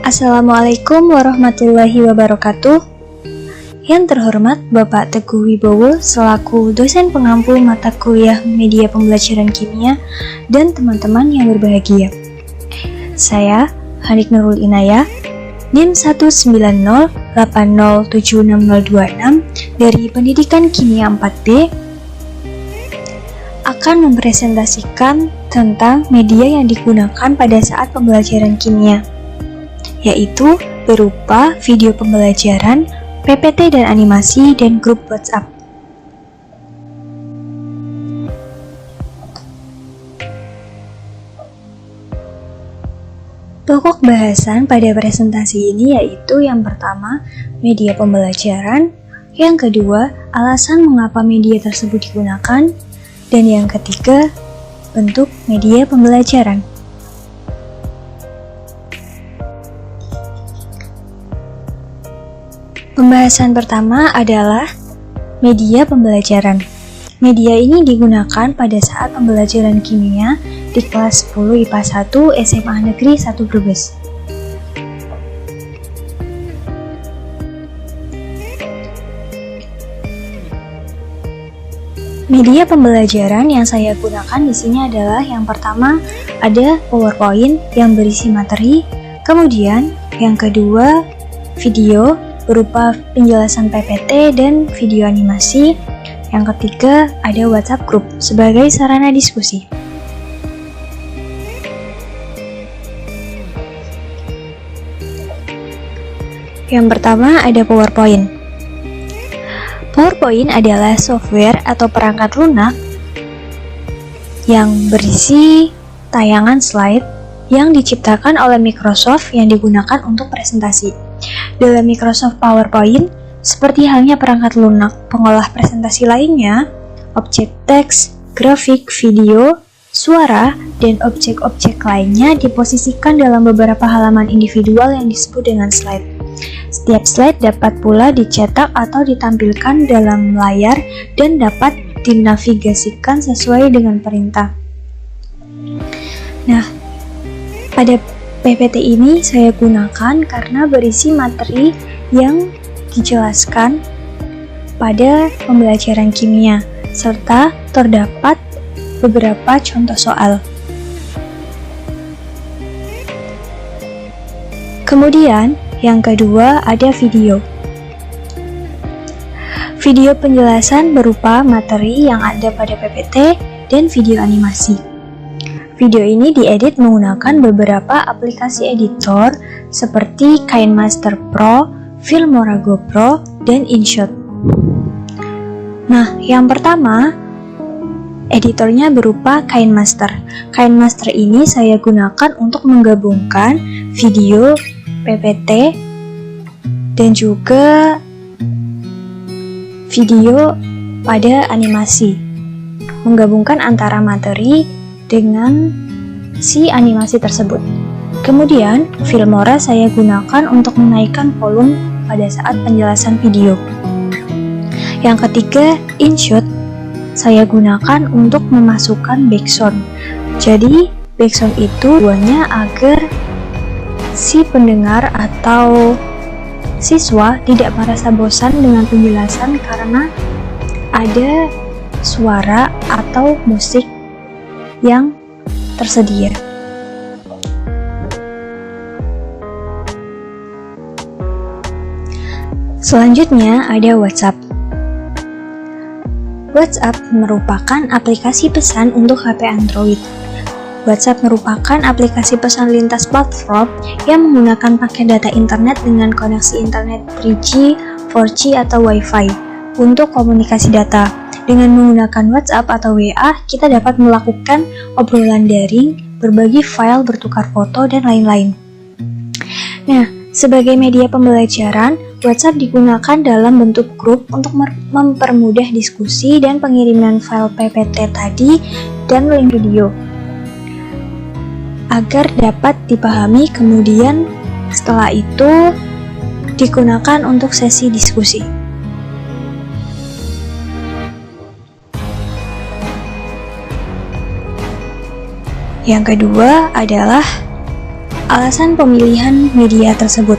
Assalamualaikum warahmatullahi wabarakatuh. Yang terhormat Bapak Teguh Wibowo selaku dosen pengampu mata kuliah media pembelajaran kimia dan teman-teman yang berbahagia. Saya Hanik Nurul Inayah, NIM 190807606 dari Pendidikan Kimia 4B akan mempresentasikan tentang media yang digunakan pada saat pembelajaran kimia, yaitu berupa video pembelajaran, PPT dan animasi, dan grup WhatsApp. Pokok bahasan pada presentasi ini yaitu yang pertama, media pembelajaran, yang kedua, alasan mengapa media tersebut digunakan, dan yang ketiga, bentuk media pembelajaran. Pembahasan pertama adalah media pembelajaran. Media ini digunakan pada saat pembelajaran kimia di kelas 10 IPA 1 SMA Negeri 1 Brebes. Media pembelajaran yang saya gunakan di sini adalah yang pertama ada PowerPoint yang berisi materi, kemudian yang kedua video berupa penjelasan PPT dan video animasi, yang ketiga ada WhatsApp group sebagai sarana diskusi. Yang pertama ada PowerPoint. PowerPoint adalah software atau perangkat lunak yang berisi tayangan slide yang diciptakan oleh Microsoft yang digunakan untuk presentasi. Dalam Microsoft PowerPoint, seperti halnya perangkat lunak pengolah presentasi lainnya, objek teks, grafik, video, suara, dan objek-objek lainnya diposisikan dalam beberapa halaman individual yang disebut dengan slide. Setiap slide dapat pula dicetak atau ditampilkan dalam layar dan dapat dinavigasikan sesuai dengan perintah. Nah, pada PPT ini saya gunakan karena berisi materi yang dijelaskan pada pembelajaran kimia, serta terdapat beberapa contoh soal. Kemudian, yang kedua ada video. Video penjelasan berupa materi yang ada pada PPT dan video animasi. Video ini diedit menggunakan beberapa aplikasi editor seperti KineMaster Pro, Filmora GoPro, dan InShot. Nah, yang pertama, editornya berupa KineMaster. KineMaster ini saya gunakan untuk menggabungkan video, PPT, dan juga video pada animasi, menggabungkan antara materi dengan si animasi tersebut. Kemudian, Filmora saya gunakan untuk menaikkan volume pada saat penjelasan video. Yang ketiga, InShot saya gunakan untuk memasukkan background. Jadi, background itu tujuannya agar si pendengar atau siswa tidak merasa bosan dengan penjelasan karena ada suara atau musik yang tersedia. Selanjutnya ada WhatsApp. WhatsApp merupakan aplikasi pesan untuk HP Android. WhatsApp merupakan aplikasi pesan lintas platform yang menggunakan paket data internet dengan koneksi internet 3G, 4G, atau Wi-Fi untuk komunikasi data. Dengan menggunakan WhatsApp atau WA, kita dapat melakukan obrolan daring, berbagi file, bertukar foto, dan lain-lain. Nah, sebagai media pembelajaran, WhatsApp digunakan dalam bentuk grup untuk mempermudah diskusi dan pengiriman file PPT tadi dan link video agar dapat dipahami, kemudian setelah itu digunakan untuk sesi diskusi. Yang kedua adalah Alasan pemilihan media tersebut.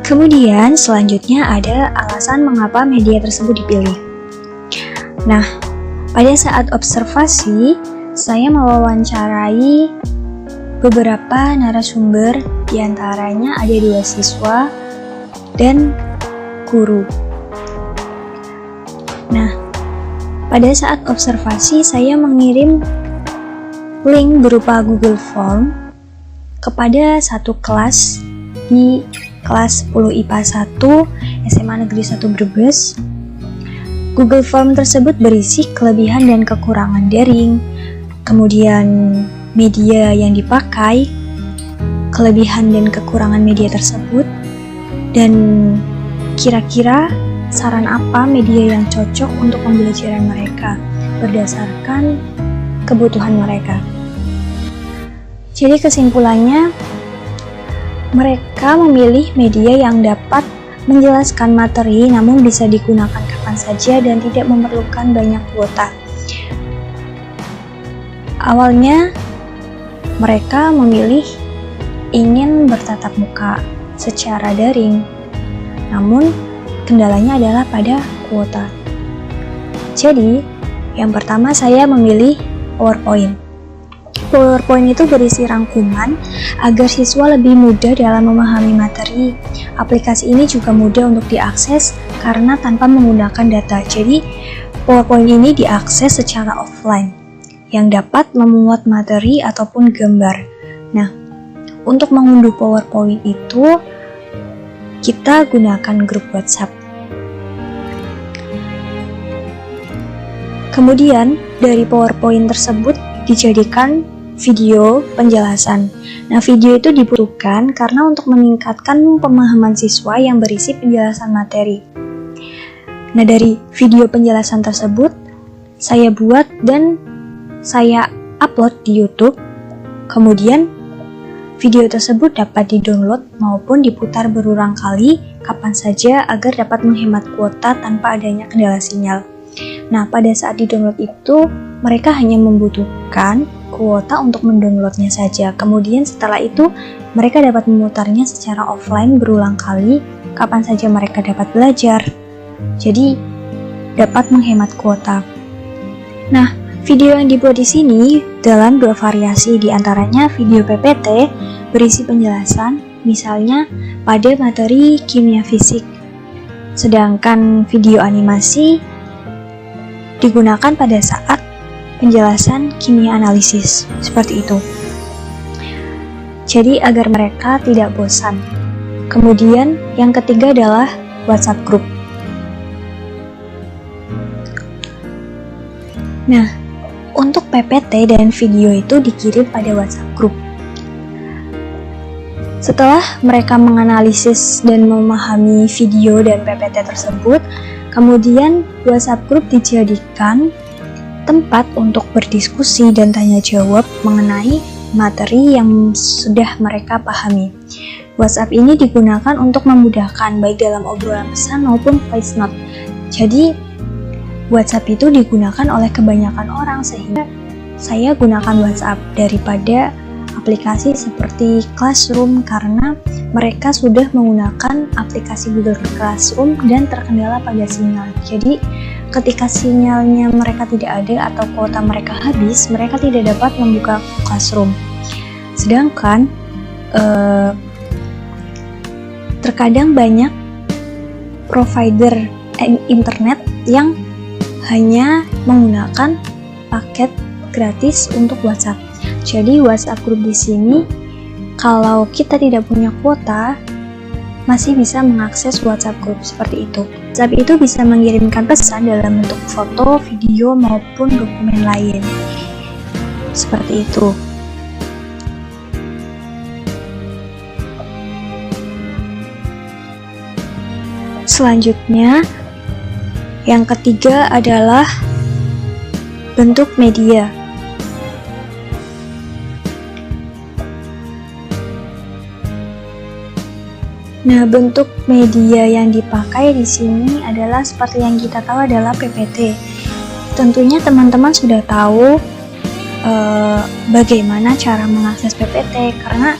Kemudian selanjutnya ada alasan mengapa media tersebut dipilih. Nah, pada saat observasi, saya mewawancarai beberapa narasumber, diantaranya ada 2 siswa dan guru. Nah, pada saat observasi saya mengirim link berupa Google Form kepada satu kelas di kelas 10 IPA 1 SMA Negeri 1 Brebes. Google Form tersebut berisi kelebihan dan kekurangan daring, kemudian media yang dipakai, kelebihan dan kekurangan media tersebut, dan kira-kira saran apa media yang cocok untuk pembelajaran mereka berdasarkan kebutuhan mereka. Jadi kesimpulannya, mereka memilih media yang dapat menjelaskan materi namun bisa digunakan kapan saja dan tidak memerlukan banyak kuota. Awalnya, mereka memilih ingin bertatap muka secara daring, namun kendalanya adalah pada kuota. Jadi, yang pertama saya memilih PowerPoint. PowerPoint itu berisi rangkuman agar siswa lebih mudah dalam memahami materi. Aplikasi ini juga mudah untuk diakses karena tanpa menggunakan data. Jadi, PowerPoint ini diakses secara offline yang dapat memuat materi ataupun gambar. Nah, untuk mengunduh PowerPoint itu kita gunakan grup WhatsApp. Kemudian, dari PowerPoint tersebut dijadikan video penjelasan. Nah, video itu dibutuhkan karena untuk meningkatkan pemahaman siswa yang berisi penjelasan materi. Nah, dari video penjelasan tersebut, saya buat dan saya upload di YouTube. Kemudian, video tersebut dapat di-download maupun diputar berulang kali kapan saja agar dapat menghemat kuota tanpa adanya kendala sinyal. Nah, pada saat di-download itu, mereka hanya membutuhkan kuota untuk mendownloadnya saja. Kemudian setelah itu, mereka dapat memutarnya secara offline berulang kali kapan saja mereka dapat belajar. Jadi, dapat menghemat kuota. Nah, video yang dibuat di sini dalam 2 variasi, diantaranya video PPT berisi penjelasan, misalnya pada materi kimia fisik. Sedangkan video animasi digunakan pada saat penjelasan kimia analisis, seperti itu. Jadi agar mereka tidak bosan. Kemudian yang ketiga adalah WhatsApp group. Nah, untuk PPT dan video itu dikirim pada WhatsApp group. Setelah mereka menganalisis dan memahami video dan PPT tersebut, kemudian WhatsApp group dijadikan tempat untuk berdiskusi dan tanya jawab mengenai materi yang sudah mereka pahami. WhatsApp ini digunakan untuk memudahkan baik dalam obrolan pesan maupun voice note. Jadi, WhatsApp itu digunakan oleh kebanyakan orang sehingga saya gunakan WhatsApp daripada aplikasi seperti Classroom karena mereka sudah menggunakan aplikasi Google Classroom dan terkendala pada sinyal. Jadi, ketika sinyalnya mereka tidak ada atau kuota mereka habis, mereka tidak dapat membuka Classroom. Sedangkan terkadang banyak provider internet yang hanya menggunakan paket gratis untuk WhatsApp. Jadi WhatsApp group di sini, kalau kita tidak punya kuota, masih bisa mengakses WhatsApp group seperti itu. WhatsApp itu bisa mengirimkan pesan dalam bentuk foto, video, maupun dokumen lain. Seperti itu. Selanjutnya, yang ketiga adalah bentuk media. Nah, bentuk media yang dipakai di sini adalah seperti yang kita tahu adalah PPT. tentunya teman-teman sudah tahu bagaimana cara mengakses PPT, karena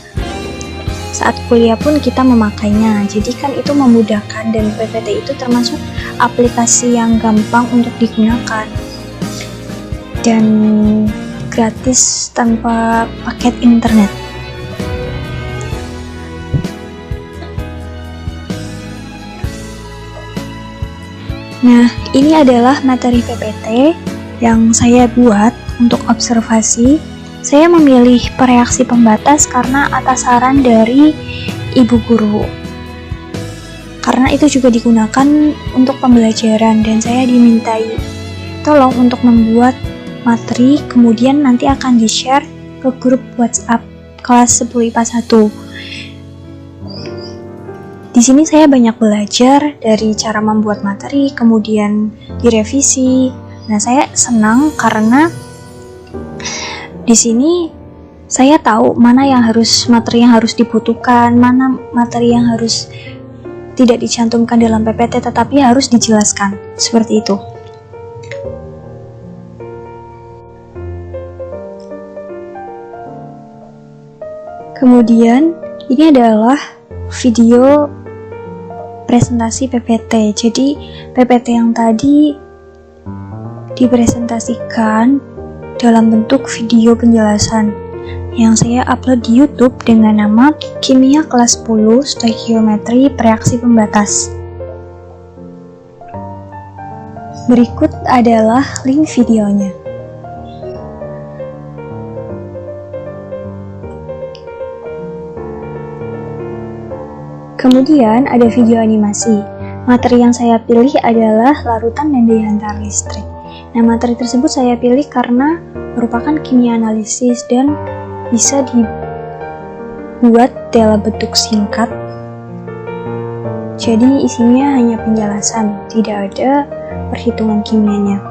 saat kuliah pun kita memakainya. Jadi kan itu memudahkan, dan PPT itu termasuk aplikasi yang gampang untuk digunakan dan gratis tanpa paket internet. Nah, ini adalah materi PPT yang saya buat untuk observasi. Saya memilih pereaksi pembatas karena atas saran dari ibu guru. Karena itu juga digunakan untuk pembelajaran, dan saya dimintai tolong untuk membuat materi, kemudian nanti akan di-share ke grup WhatsApp kelas 10 IPA 1. Di sini saya banyak belajar dari cara membuat materi, kemudian direvisi. Nah, saya senang karena di sini saya tahu mana yang materi yang harus dibutuhkan, mana materi yang harus tidak dicantumkan dalam PPT tetapi harus dijelaskan. Seperti itu. Kemudian ini adalah video presentasi PPT. Jadi PPT yang tadi dipresentasikan dalam bentuk video penjelasan yang saya upload di YouTube dengan nama Kimia Kelas 10 Stoikiometri Pereaksi Pembatas. Berikut adalah link videonya. Kemudian ada video animasi. Materi yang saya pilih adalah larutan dan daya hantar listrik. Nah, materi tersebut saya pilih karena merupakan kimia analisis dan bisa dibuat dalam bentuk singkat. Jadi isinya hanya penjelasan, tidak ada perhitungan kimianya.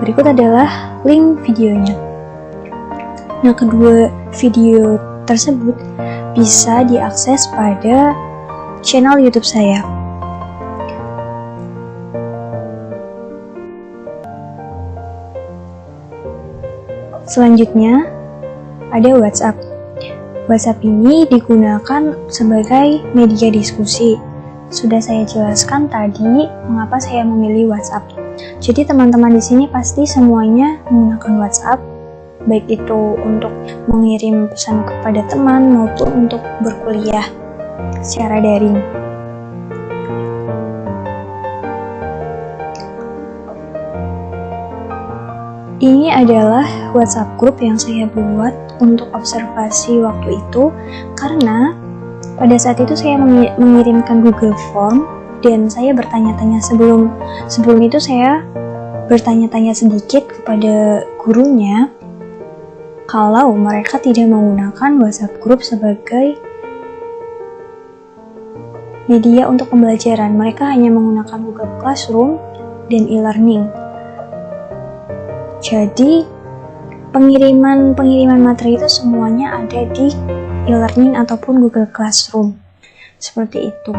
Berikut adalah link videonya. Nah, kedua video tersebut bisa diakses pada channel YouTube saya. Selanjutnya, ada WhatsApp. WhatsApp ini digunakan sebagai media diskusi. Sudah saya jelaskan tadi mengapa saya memilih WhatsApp. Jadi teman-teman di sini pasti semuanya menggunakan WhatsApp, baik itu untuk mengirim pesan kepada teman maupun untuk berkuliah secara daring. Ini adalah WhatsApp group yang saya buat untuk observasi waktu itu, karena pada saat itu saya mengirimkan Google Form dan saya bertanya-tanya sebelum itu saya bertanya-tanya sedikit kepada gurunya kalau mereka tidak menggunakan WhatsApp group sebagai media untuk pembelajaran. Mereka hanya menggunakan Google Classroom dan e-learning. Jadi pengiriman materi itu semuanya ada di e-learning ataupun Google Classroom. Seperti itu.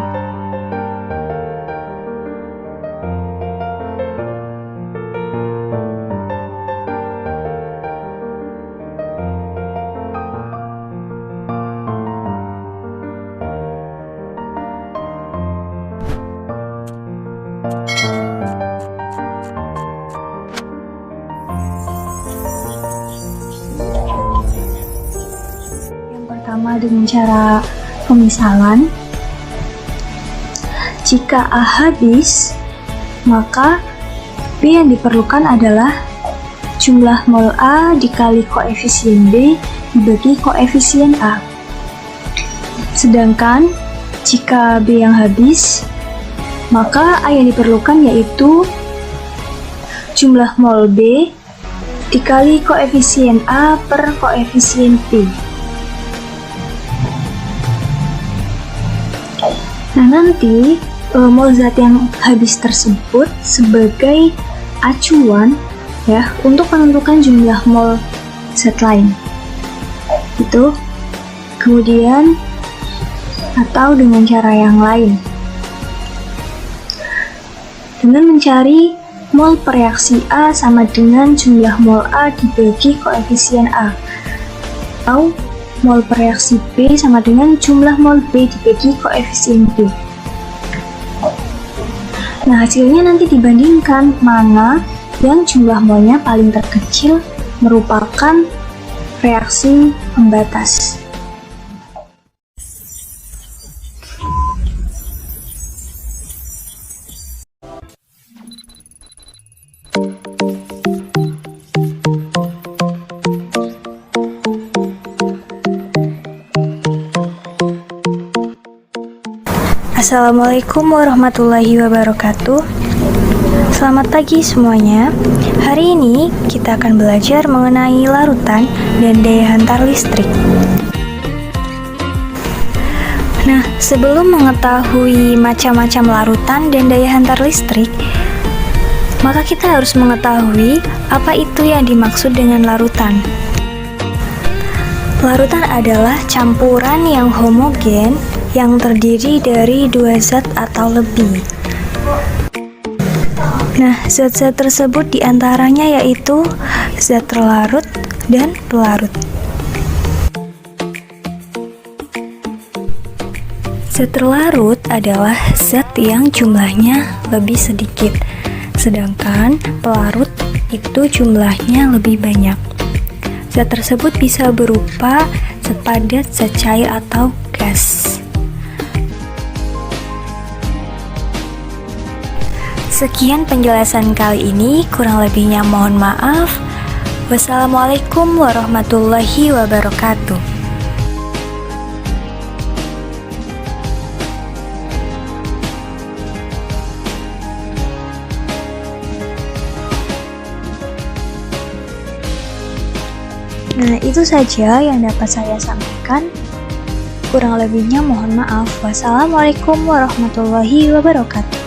Pertama dengan cara pemisalan. Jika A habis, maka B yang diperlukan adalah jumlah mol A dikali koefisien B dibagi koefisien A. Sedangkan jika B yang habis, maka A yang diperlukan yaitu jumlah mol B dikali koefisien A per koefisien B. Nah, nanti mol zat yang habis tersebut sebagai acuan ya untuk menentukan jumlah mol zat lain. Itu kemudian atau dengan cara yang lain dengan mencari mol per reaksi A sama dengan jumlah mol A dibagi koefisien A, atau mol per reaksi B sama dengan jumlah mol B dibagi koefisien B. Nah, hasilnya nanti dibandingkan mana yang jumlah molnya paling terkecil merupakan reaksi pembatas. Assalamualaikum warahmatullahi wabarakatuh. Selamat pagi semuanya. Hari ini kita akan belajar mengenai larutan dan daya hantar listrik. Nah, sebelum mengetahui macam-macam larutan dan daya hantar listrik, maka kita harus mengetahui apa itu yang dimaksud dengan larutan. Larutan adalah campuran yang homogen yang terdiri dari dua zat atau lebih. Nah, zat-zat tersebut diantaranya yaitu zat terlarut dan pelarut. Zat terlarut adalah zat yang jumlahnya lebih sedikit, sedangkan pelarut itu jumlahnya lebih banyak. Zat tersebut bisa berupa zat padat, zat cair, atau gas. Sekian penjelasan kali ini, kurang lebihnya mohon maaf. Wassalamualaikum warahmatullahi wabarakatuh. Nah, itu saja yang dapat saya sampaikan. Kurang lebihnya mohon maaf. Wassalamualaikum warahmatullahi wabarakatuh.